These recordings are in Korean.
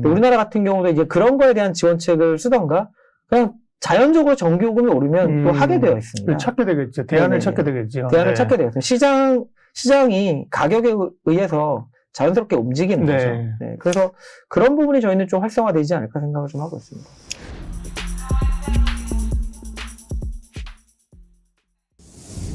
우리나라 같은 경우도 이제 그런 거에 대한 지원책을 쓰던가 그냥 자연적으로 전기요금이 오르면 또 하게 되어 있습니다. 찾게 되겠죠. 대안을 찾게 되겠죠. 대안을 찾게 되겠습니다. 시장이 가격에 의해서 자연스럽게 움직이는 거죠. 네. 그래서 그런 부분이 저희는 좀 활성화되지 않을까 생각을 좀 하고 있습니다.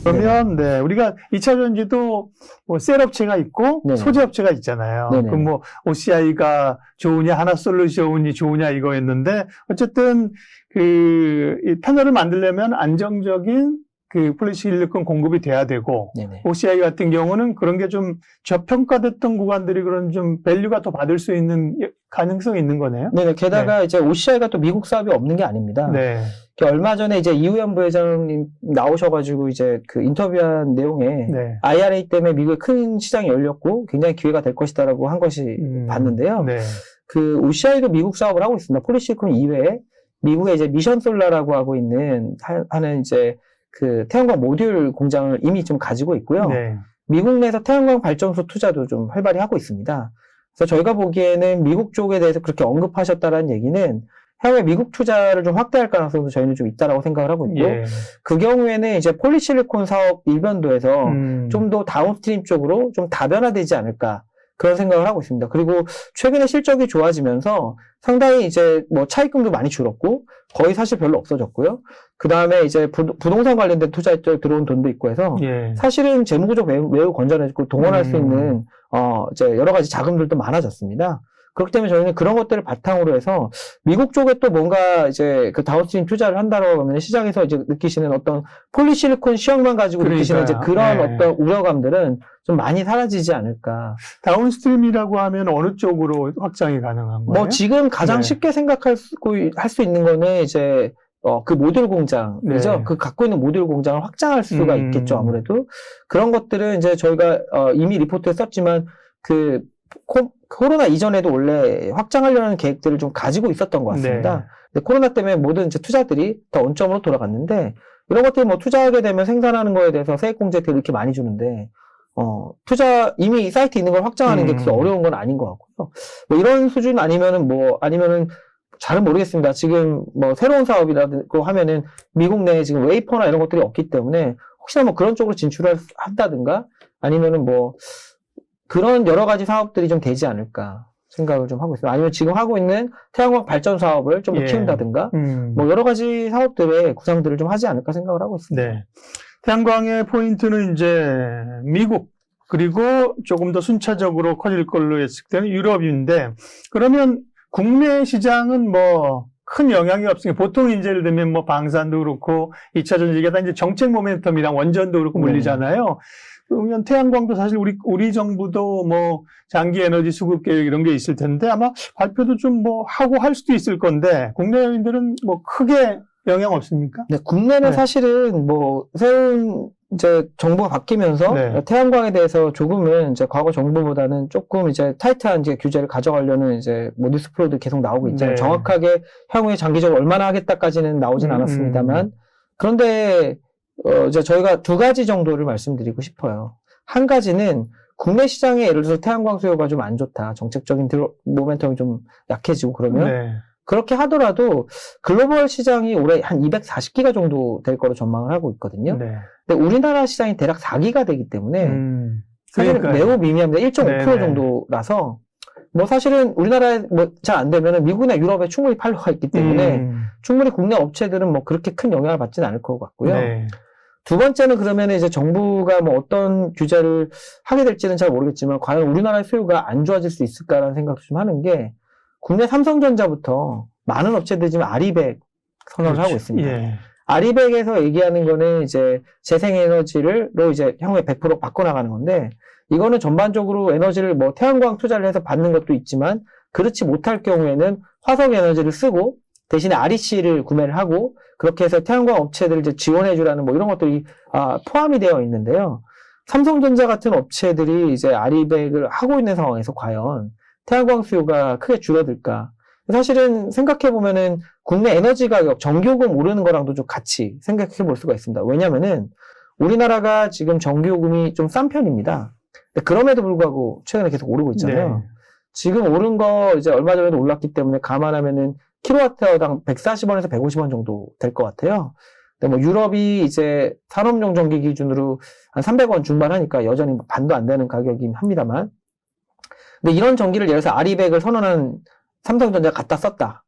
그러면 우리가 2차 전지도 뭐 셀업체가 있고 소재업체가 있잖아요. 그럼 뭐 OCI가 좋으냐, 하나솔루션이 좋으냐 이거였는데 어쨌든 이 패널을 만들려면 안정적인 그 폴리실리콘 공급이 돼야 되고 OCI 같은 경우는 그런 게 좀 저평가됐던 구간들이 그런 좀 밸류가 더 받을 수 있는 가능성이 있는 거네요. 네네. 게다가 이제 OCI가 또 미국 사업이 없는 게 아닙니다. 얼마 전에 이제 이우현 부회장님 나오셔가지고 이제 그 인터뷰한 내용에 IRA 때문에 미국의 큰 시장이 열렸고 굉장히 기회가 될 것이다라고 한 것이 봤는데요. 그 OCI도 미국 사업을 하고 있습니다. 폴리실리콘 이외에 미국의 이제 미션 솔라라고 하고 하는 이제 그 태양광 모듈 공장을 이미 좀 가지고 있고요. 미국 내에서 태양광 발전소 투자도 좀 활발히 하고 있습니다. 그래서 저희가 보기에는 미국 쪽에 대해서 그렇게 언급하셨다라는 얘기는 향후에 미국 투자를 좀 확대할 가능성도 저희는 좀 있다라고 생각을 하고 있고, 그 경우에는 이제 폴리실리콘 사업 일변도에서 좀 더 다운스트림 쪽으로 좀 다변화되지 않을까. 그런 생각을 하고 있습니다. 그리고 최근에 실적이 좋아지면서 상당히 이제 뭐 차입금도 많이 줄었고 거의 사실 별로 없어졌고요. 그 다음에 이제 부동산 관련된 투자에 들어온 돈도 있고 해서 사실은 재무구조 매우 건전해지고 동원할 수 있는 이제 여러 가지 자금들도 많아졌습니다. 그렇기 때문에 저희는 그런 것들을 바탕으로 해서 미국 쪽에 또 뭔가 이제 그 다운스트림 투자를 한다고 하면 시장에서 이제 느끼시는 어떤 폴리실리콘 시황만 가지고 느끼시는 이제 그런 어떤 우려감들은 좀 많이 사라지지 않을까. 다운스트림이라고 하면 어느 쪽으로 확장이 가능한 거예요? 뭐 지금 가장 쉽게 할 수 있는 거는 이제 그 모듈 공장이죠. 그 갖고 있는 모듈 공장을 확장할 수가 있겠죠. 아무래도 그런 것들은 이제 저희가 이미 리포트에 썼지만 그 코로나 이전에도 원래 확장하려는 계획들을 좀 가지고 있었던 것 같습니다. 근데 코로나 때문에 모든 이제 투자들이 더 원점으로 돌아갔는데 이런 것들이 뭐 투자하게 되면 생산하는 거에 대해서 세액공제 혜택을 이렇게 많이 주는데 이미 사이트 있는 걸 확장하는 게 그렇게 어려운 건 아닌 것 같고요. 뭐 이런 수준 아니면은 잘은 모르겠습니다. 지금 뭐 새로운 사업이라고 하면은 미국 내에 지금 웨이퍼나 이런 것들이 없기 때문에 혹시나 뭐 그런 쪽으로 진출을 한다든가 아니면은 뭐 그런 여러 가지 사업들이 좀 되지 않을까 생각을 좀 하고 있습니다. 아니면 지금 하고 있는 태양광 발전 사업을 좀 더 키운다든가 뭐 여러 가지 사업들의 구상들을 좀 하지 않을까 생각을 하고 있습니다. 태양광의 포인트는 이제 미국 그리고 조금 더 순차적으로 커질 걸로 예측되는 유럽인데 그러면 국내 시장은 뭐 큰 영향이 없으니까 보통 이제 예를 들면 뭐 방산도 그렇고 2차 전지가 다 이제 정책 모멘텀이랑 원전도 그렇고 물리잖아요. 그러면 태양광도 사실 우리 정부도 뭐 장기 에너지 수급 계획 이런 게 있을 텐데 아마 발표도 좀 뭐 하고 할 수도 있을 건데 국내인들은 뭐 크게 영향 없습니까? 네, 국내는 사실은 뭐 새로운 이제 정부가 바뀌면서 태양광에 대해서 조금은 이제 과거 정부보다는 조금 이제 타이트한 이제 규제를 가져가려는 이제 뭐 뉴스 프로도 계속 나오고 있잖아요. 정확하게 향후에 장기적으로 얼마나 하겠다까지는 나오진 않았습니다만 그런데 이제 저희가 두 가지 정도를 말씀드리고 싶어요. 한 가지는 국내 시장에 예를 들어서 태양광 수요가 좀 안 좋다. 정책적인 모멘텀이 좀 약해지고 그러면 그렇게 하더라도 글로벌 시장이 올해 한 240기가 정도 될 거로 전망을 하고 있거든요. 근데 우리나라 시장이 대략 4기가 되기 때문에 사실 매우 미미합니다. 1.5% 정도라서 뭐 사실은 우리나라에 뭐 잘 안 되면은 미국이나 유럽에 충분히 팔로가 있기 때문에 충분히 국내 업체들은 뭐 그렇게 큰 영향을 받지는 않을 것 같고요. 두 번째는 그러면 이제 정부가 뭐 어떤 규제를 하게 될지는 잘 모르겠지만 과연 우리나라의 수요가 안 좋아질 수 있을까라는 생각도 좀 하는 게 국내 삼성전자부터 많은 업체들이 지금 아리백 선언을 하고 있습니다. 아리백에서 얘기하는 거는 이제 재생에너지로 이제 향후에 100% 바꿔나가는 건데 이거는 전반적으로 에너지를 뭐 태양광 투자를 해서 받는 것도 있지만 그렇지 못할 경우에는 화석 에너지를 쓰고 대신에 REC를 구매를 하고 그렇게 해서 태양광 업체들을 이제 지원해주라는 뭐 이런 것들이 포함이 되어 있는데요. 삼성전자 같은 업체들이 이제 아리백을 하고 있는 상황에서 과연 태양광 수요가 크게 줄어들까? 사실은 생각해보면은 국내 에너지 가격, 전기요금 오르는 거랑도 좀 같이 생각해 볼 수가 있습니다. 왜냐면은 우리나라가 지금 전기요금이 좀 싼 편입니다. 그럼에도 불구하고 최근에 계속 오르고 있잖아요. 지금 오른 거 이제 얼마 전에도 올랐기 때문에 감안하면은 킬로와트당 140원에서 150원 정도 될 것 같아요. 근데 뭐 유럽이 이제 산업용 전기 기준으로 한 300원 중반 하니까 여전히 반도 안 되는 가격이긴 합니다만. 근데 이런 전기를 예를 들어서 아리백을 선언한 삼성전자가 갖다 썼다.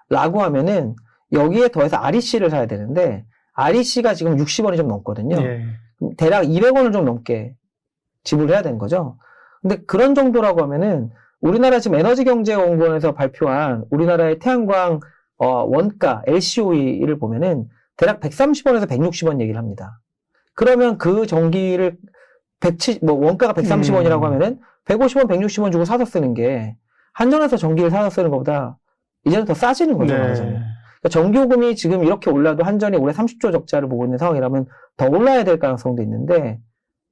라고 하면은 여기에 더해서 REC를 사야 되는데 REC가 지금 60원이 좀 넘거든요. 예. 대략 200원을 좀 넘게 지불해야 되는 거죠. 근데 그런 정도라고 하면은 우리나라 지금 에너지경제연구원에서 발표한 우리나라의 태양광 원가 LCOE를 보면은 대략 130원에서 160원 얘기를 합니다. 그러면 그 전기를 원가가 130원이라고 하면은 150원, 160원 주고 사서 쓰는 게 한전에서 전기를 사서 쓰는 것보다 이제는 더 싸지는 거죠. 네. 그러니까 전기요금이 지금 이렇게 올라도 한전이 올해 30조 적자를 보고 있는 상황이라면 더 올라야 될 가능성도 있는데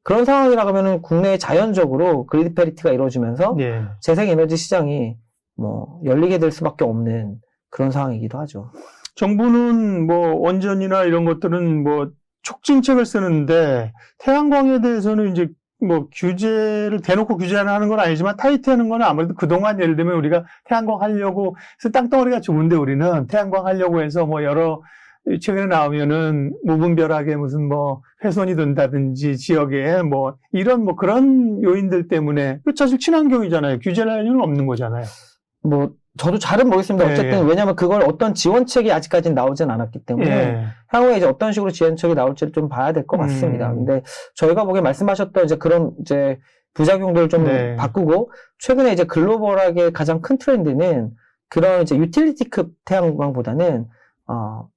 그런 상황이라고 하면은 국내에 자연적으로 그리드 패리티가 이루어지면서 예. 재생에너지 시장이 뭐 열리게 될 수밖에 없는 그런 상황이기도 하죠. 정부는 뭐 원전이나 이런 것들은 뭐 촉진책을 쓰는데 태양광에 대해서는 이제 뭐 규제를 대놓고 규제하는 건 아니지만 타이트하는 건 아무래도 그동안 예를 들면 우리가 태양광 하려고 해서 땅덩어리가 좋은데 우리는 태양광 하려고 해서 뭐 여러 최근에 나오면은 무분별하게 무슨 뭐 훼손이 된다든지 지역에 뭐 이런 뭐 그런 요인들 때문에 사실 친환경이잖아요. 규제를 할 이유는 없는 거잖아요. 뭐 저도 잘은 모르겠습니다. 예, 어쨌든 예. 왜냐하면 그걸 어떤 지원책이 아직까지는 나오진 않았기 때문에 예. 향후에 이제 어떤 식으로 지원책이 나올지를 좀 봐야 될 것 같습니다. 근데 저희가 보기에 말씀하셨던 이제 그런 이제 부작용들을 좀 네. 바꾸고 최근에 이제 글로벌하게 가장 큰 트렌드는 그런 이제 유틸리티급 태양광보다는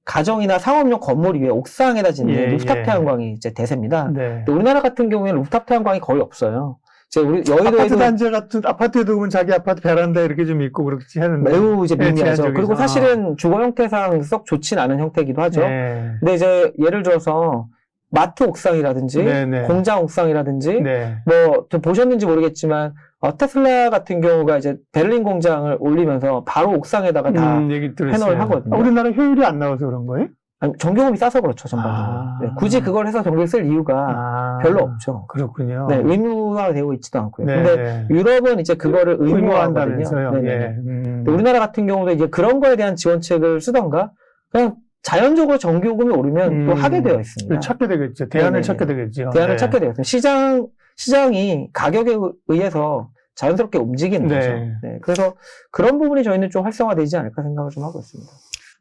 가정이나 상업용 건물 위에 옥상에다 짓는 예, 루프탑 예. 태양광이 이제 대세입니다. 네. 근데 우리나라 같은 경우에는 루프탑 태양광이 거의 없어요. 우리 아파트 여의도에도 단지 같은 아파트에도 보면 자기 아파트 베란다 이렇게 좀 있고 그렇지 하는데 매우 이제 미미하죠. 제한적이죠. 그리고 사실은 주거 형태상 썩 좋진 않은 형태이기도 하죠. 네. 근데 이제 예를 들어서 마트 옥상이라든지 네, 네. 공장 옥상이라든지 네. 뭐 좀 보셨는지 모르겠지만 테슬라 같은 경우가 이제 베를린 공장을 올리면서 바로 옥상에다가 다 얘기 들었어요. 패널을 하거든요. 우리나라 효율이 안 나와서 그런 거예요? 아니, 전기요금이 싸서 그렇죠, 전반적으로. 네, 굳이 그걸 해서 전기를 쓸 이유가 별로 없죠. 그렇군요. 네, 의무화 되고 있지도 않고요. 네, 근데 네. 유럽은 이제 그거를 의무화하거든요. 의무화한다면서요. 네네. 예. 근데 우리나라 같은 경우도 이제 그런 거에 대한 지원책을 쓰던가 그냥 자연적으로 전기요금이 오르면 또 하게 되어 있습니다. 찾게 되겠죠. 대안을 네네네. 찾게 되겠죠. 대안을 네. 찾게 되어 있습니다. 시장이 가격에 의해서 자연스럽게 움직이는 네. 거죠. 네, 그래서 그런 부분이 저희는 좀 활성화되지 않을까 생각을 좀 하고 있습니다.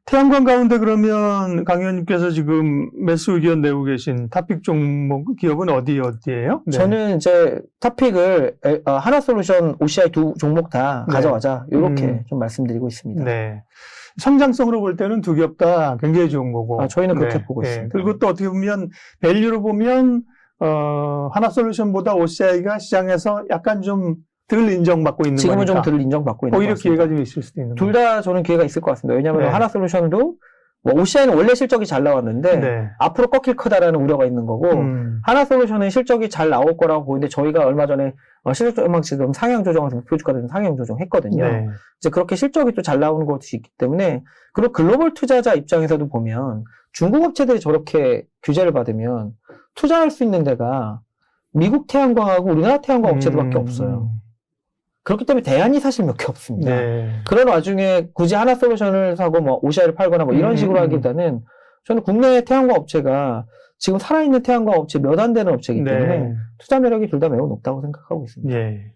태양광 가운데 그러면 강 의원님께서 지금 매수 의견 내고 계신 탑픽 종목 기업은 어디예요? 네. 저는 이제 토픽을 하나솔루션, OCI 두 종목 다 네. 가져가자 이렇게 좀 말씀드리고 있습니다. 네. 성장성으로 볼 때는 두 기업 다 굉장히 좋은 거고. 저희는 그렇게 네. 보고 네. 있습니다. 그리고 또 어떻게 보면 밸류로 보면 하나솔루션보다 OCI가 시장에서 약간 좀 덜 인정받고 있는 지금은 거니까. 좀 덜 인정받고 있는 것 오히려 같습니다. 기회가 좀 있을 수도 있는 둘 다 저는 기회가 있을 것 같습니다. 왜냐하면 네. 하나솔루션도 뭐 OCI는 원래 실적이 잘 나왔는데 네. 앞으로 꺾일 거다라는 우려가 있는 거고 하나솔루션은 실적이 잘 나올 거라고 보이는데 저희가 얼마 전에 실적 전망치 좀 상향 조정해서 목표 주가를 좀 상향 조정했거든요. 네. 이제 그렇게 실적이 또 잘 나오는 것이 있기 때문에 그리고 글로벌 투자자 입장에서도 보면 중국 업체들이 저렇게 규제를 받으면 투자할 수 있는 데가 미국 태양광하고 우리나라 태양광 업체들밖에 없어요. 그렇기 때문에 대안이 사실 몇 개 없습니다. 네. 그런 와중에 굳이 하나솔루션을 사고 뭐 OCI를 팔거나 뭐 이런 식으로 하기보다는 저는 국내 태양광 업체가 지금 살아있는 태양광 업체 몇 안 되는 업체이기 때문에 네. 투자 매력이 둘 다 매우 높다고 생각하고 있습니다. 예.